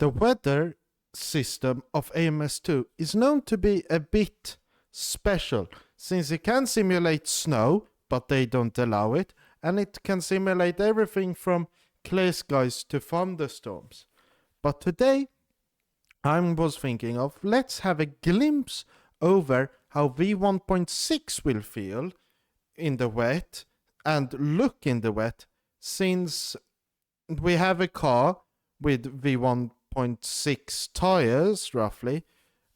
The weather system of AMS2 is known to be a bit special, since it can simulate snow, but they don't allow it, and it can simulate everything from clear skies to thunderstorms. But today, I was thinking of, let's have a glimpse over how V1.6 will feel in the wet and look in the wet, since we have a car with V1.6 tires roughly,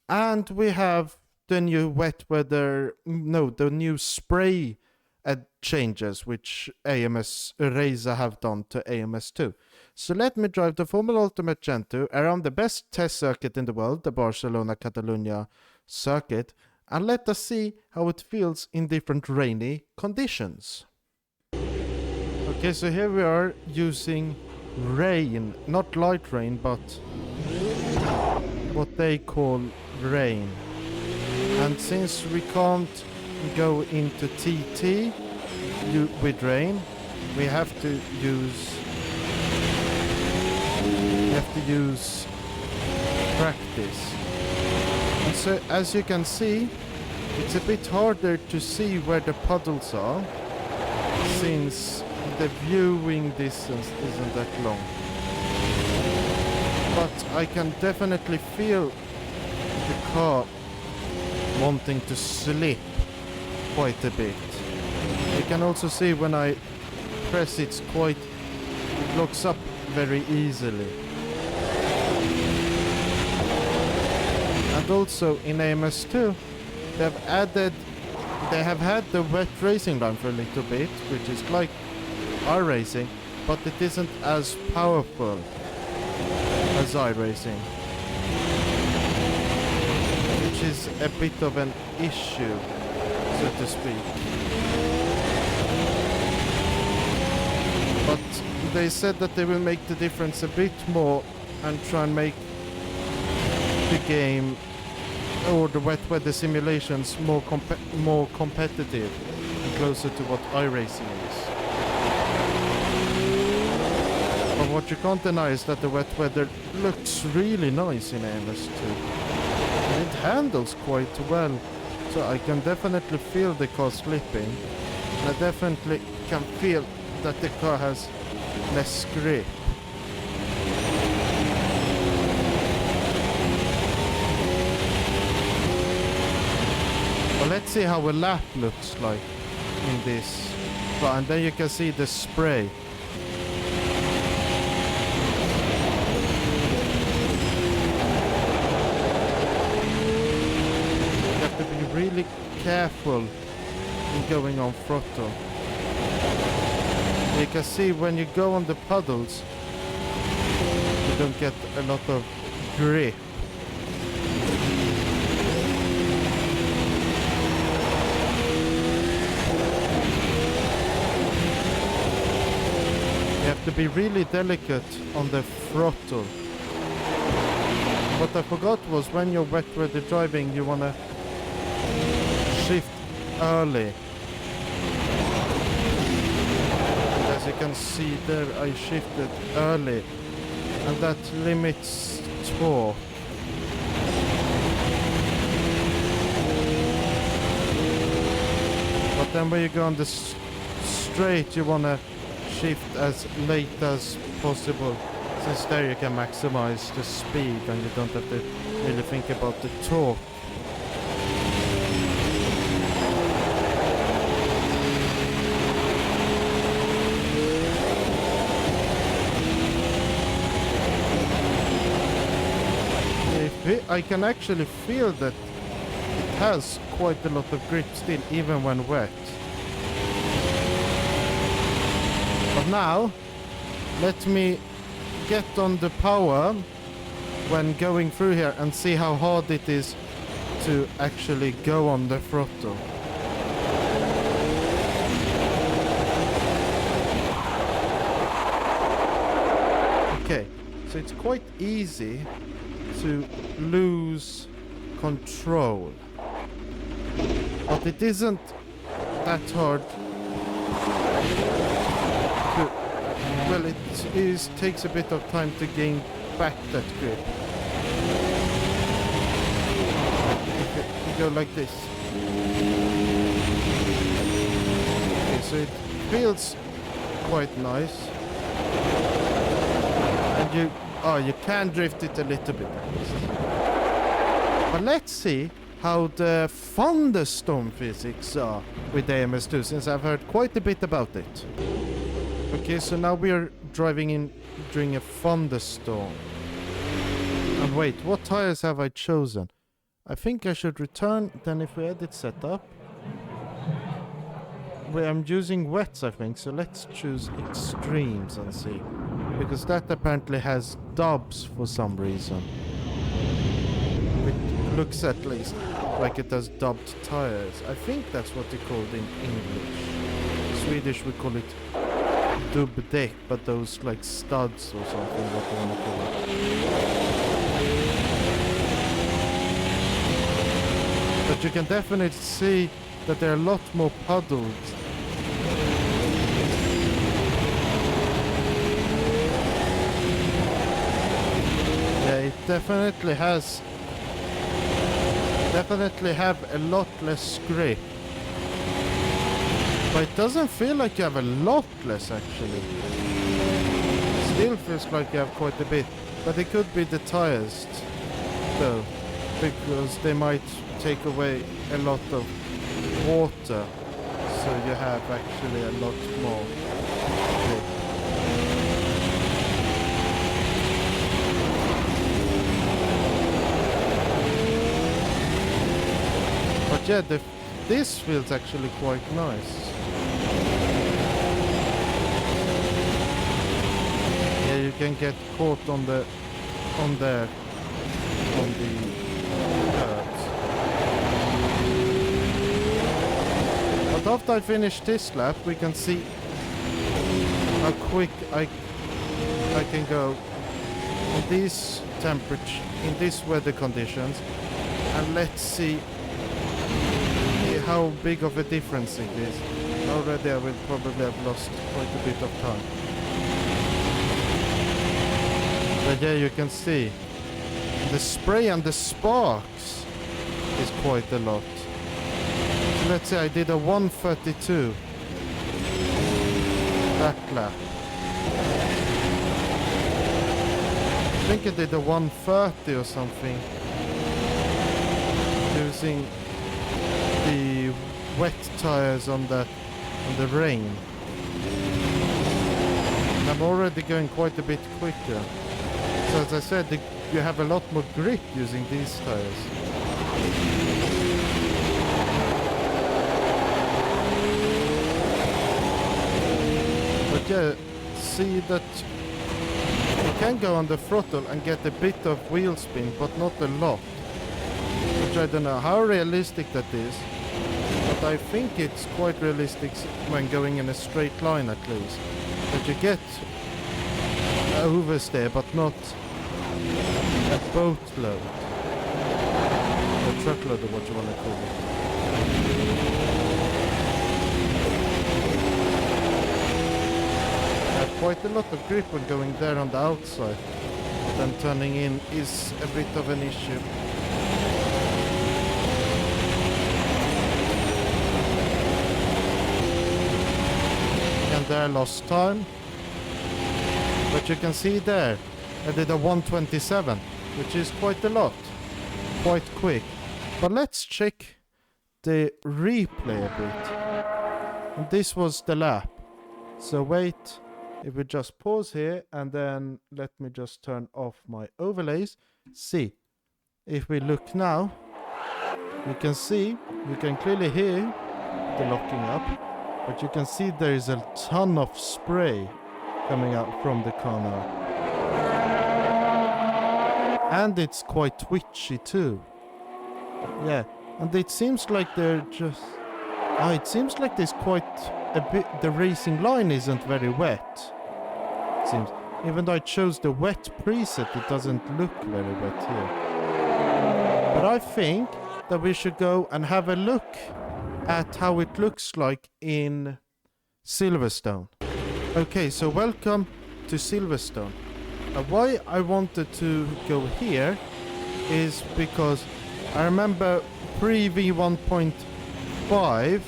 and we have the new the new spray changes which Razer have done to AMS2. So let me drive the Formula Ultimate Gen 2 around the best test circuit in the world, the Barcelona Catalunya circuit, and let us see how it feels in different rainy conditions. Okay, so here we are using rain, not light rain, but what they call rain. And since we can't go into TT with rain, we have to use practice. And so as you can see, it's a bit harder to see where the puddles are, since the viewing distance isn't that long. But I can definitely feel the car wanting to slip quite a bit. You can also see when I press it locks up very easily. And also in AMS2 they have had the wet racing line for a little bit, which is like iRacing, but it isn't as powerful as iRacing, which is a bit of an issue, so to speak. But they said that they will make the difference a bit more and try and make the game or the wet weather simulations more competitive and closer to what iRacing is. But what you can't deny is that the wet weather looks really nice in AMS2. And it handles quite well, so I can definitely feel the car slipping. And I definitely can feel that the car has less grip. Well, let's see how a lap looks like in this. And then you can see the spray. You have to be really careful in going on throttle. You can see when you go on the puddles, you don't get a lot of grip. You have to be really delicate on the throttle. What I forgot was when you're wet weather driving, you want to shift early. As you can see there, I shifted early, and that limits torque. But then when you go on the straight, you want to shift as late as possible, since there you can maximize the speed and you don't have to really think about the torque. I can actually feel that it has quite a lot of grip still, even when wet. But now, let me get on the power when going through here and see how hard it is to actually go on the throttle. Okay, so it's quite easy to lose control, but it isn't that hard to, well, it takes a bit of time to gain back that grip. You go like this. Okay, so it feels quite nice. And you can drift it a little bit. But let's see how the Thunderstorm physics are with AMS2, since I've heard quite a bit about it. Okay, so now we are driving in during a thunderstorm. And wait, what tires have I chosen? I think I should return, then if we edit setup. I'm using wets, I think, so let's choose extremes and see. Because that apparently has dubs for some reason. It looks at least like it has dubbed tires. I think that's what they call it in English. Swedish we call it dubbdäck, but those like studs or something, what you want to call it. But you can definitely see that there are a lot more puddles. Yeah, it definitely have a lot less grip. But it doesn't feel like you have a lot less actually. Still feels like you have quite a bit. But it could be the tires though, because they might take away a lot of water. So you have actually a lot more grip. But yeah, this feels actually quite nice. Yeah, you can get caught on the curbs. But after I finish this lap, we can see how quick I can go in these temperature, in these weather conditions, and let's see how big of a difference it is. Already I will probably have lost quite a bit of time. But yeah, you can see the spray and the sparks is quite a lot. So let's say I did a 132 that lap. I think I did a 130 or something using the wet tires on the rain. And I'm already going quite a bit quicker. So as I said, you have a lot more grip using these tires. But yeah, see that you can go on the throttle and get a bit of wheel spin, but not a lot. Which I don't know how realistic that is. But I think it's quite realistic when going in a straight line at least. That you get oversteer, but not a boat load. A truckload or what you want to call it. I have quite a lot of grip when going there on the outside. But then turning in is a bit of an issue. There lost time, but you can see there I did a 127, which is quite a lot, quite quick. But let's check the replay a bit, and this was the lap. So wait, if we just pause here and then let me just turn off my overlays. See, if we look now, you can see, you can clearly hear the locking up. But you can see there is a ton of spray coming out from the car now. And it's quite twitchy too. Yeah, and it seems like they're just... it seems like there's quite a bit... The racing line isn't very wet. It seems. Even though I chose the wet preset, it doesn't look very wet here. But I think that we should go and have a look at how it looks like in Silverstone. Okay, so welcome to Silverstone. why I wanted to go here is because I remember pre-V1.5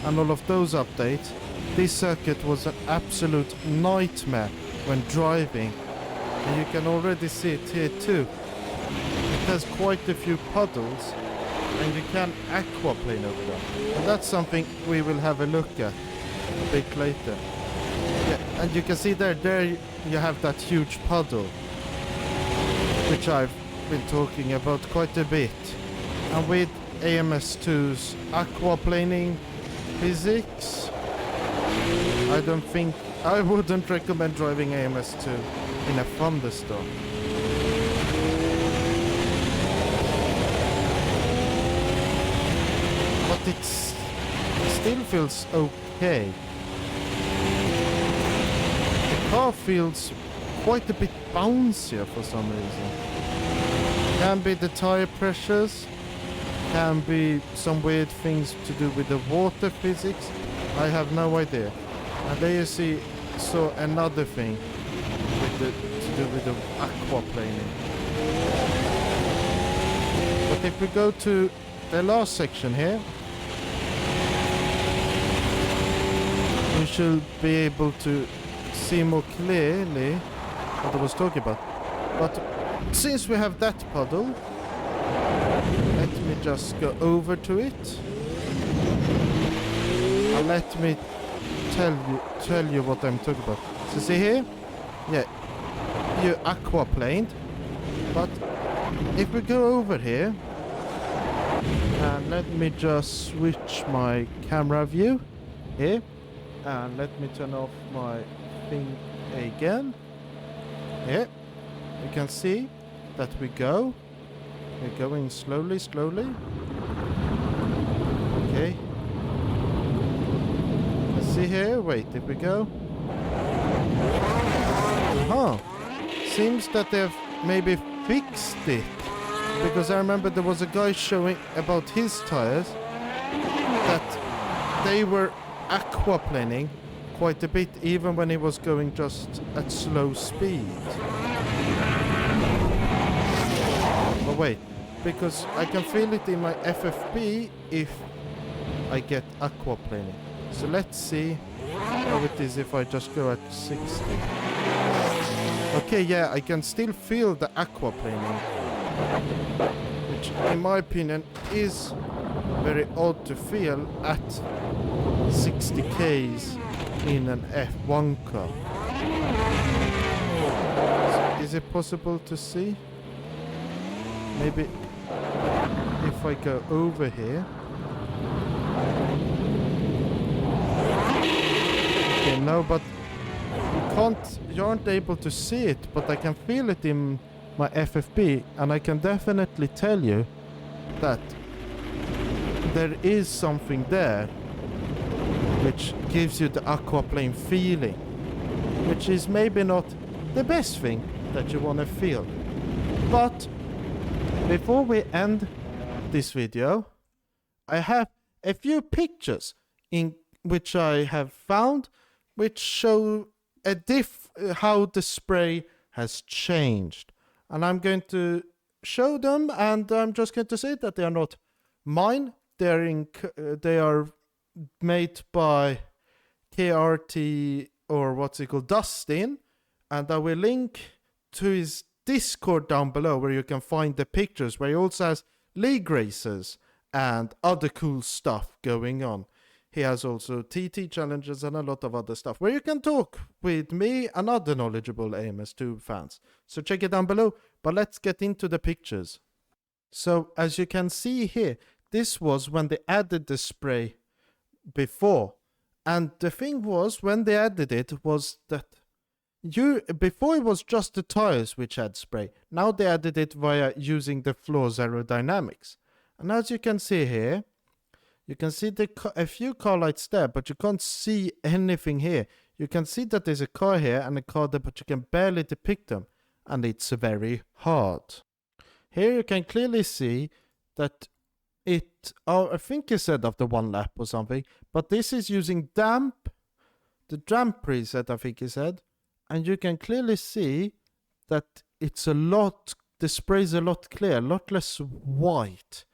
and all of those updates, this circuit was an absolute nightmare when driving. And you can already see it here too. It has quite a few puddles and you can aquaplane over them. And that's something we will have a look at a bit later. Yeah, and you can see there you have that huge puddle, which I've been talking about quite a bit. And with AMS2's aquaplaning physics, I wouldn't recommend driving AMS2 in a Thunderstorm. But it still feels okay. The car feels quite a bit bouncier for some reason. Can be the tire pressures, can be some weird things to do with the water physics. I have no idea. And there you saw another thing to do with the aquaplaning. But if we go to the last section here, we should be able to see more clearly what I was talking about. But since we have that puddle, let me just go over to it. And let me tell you what I'm talking about. So see here? Yeah, you aquaplaned. But if we go over here, and let me just switch my camera view here, and let me turn off my thing again. Here, you can see that we're going slowly. Okay. Let's see here. Wait, if we go. Seems that they've maybe fixed it. Because I remember there was a guy showing about his tires that they were aquaplaning quite a bit even when he was going just at slow speed. But wait, because I can feel it in my FFP if I get aquaplaning. So let's see how it is if I just go at 60. Okay, yeah, I can still feel the aquaplaning, which in my opinion is very odd to feel at 60 k's in an F1 car. Is it possible to see? Maybe if I go over here. Okay, no, but you aren't able to see it, but I can feel it in my FFP, and I can definitely tell you that there is something there which gives you the aquaplane feeling, which is maybe not the best thing that you want to feel. But before we end this video, I have a few pictures in which I have found which show how the spray has changed. And I'm going to show them, and I'm just going to say that they are not mine. They are made by KRT, or what's it called, Dustin, and I will link to his Discord down below where you can find the pictures, where he also has league races and other cool stuff going on. He has also TT challenges and a lot of other stuff where you can talk with me and other knowledgeable AMS2 fans. So check it down below, but let's get into the pictures. So as you can see here, this was when they added the spray before. And the thing was, when they added it, was that before it was just the tires which had spray. Now they added it via using the floor's aerodynamics. And as you can see here, you can see a few car lights there, but you can't see anything here. You can see that there's a car here and a car there, but you can barely depict them. And it's very hard. Here you can clearly see that I think it said after 1 lap or something, but this is using the damp preset, I think he said. And you can clearly see that the spray's a lot clear, a lot less white,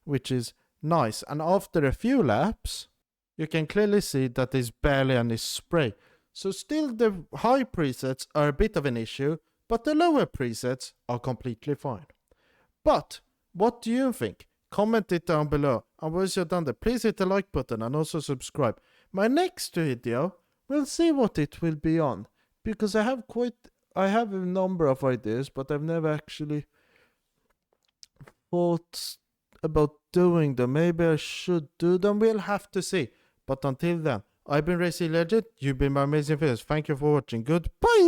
which is nice. And after a few laps, you can clearly see that there's barely any spray. So still the high presets are a bit of an issue, but the lower presets are completely fine. But what do you think? Comment it down below. And once you're done there, please hit the like button and also subscribe. My next video, we'll see what it will be on, because I have a number of ideas, but I've never actually thought about doing them. Maybe I should do them. We'll have to see. But until then, I've been Racing Legend. You've been my amazing viewers. Thank you for watching. Goodbye.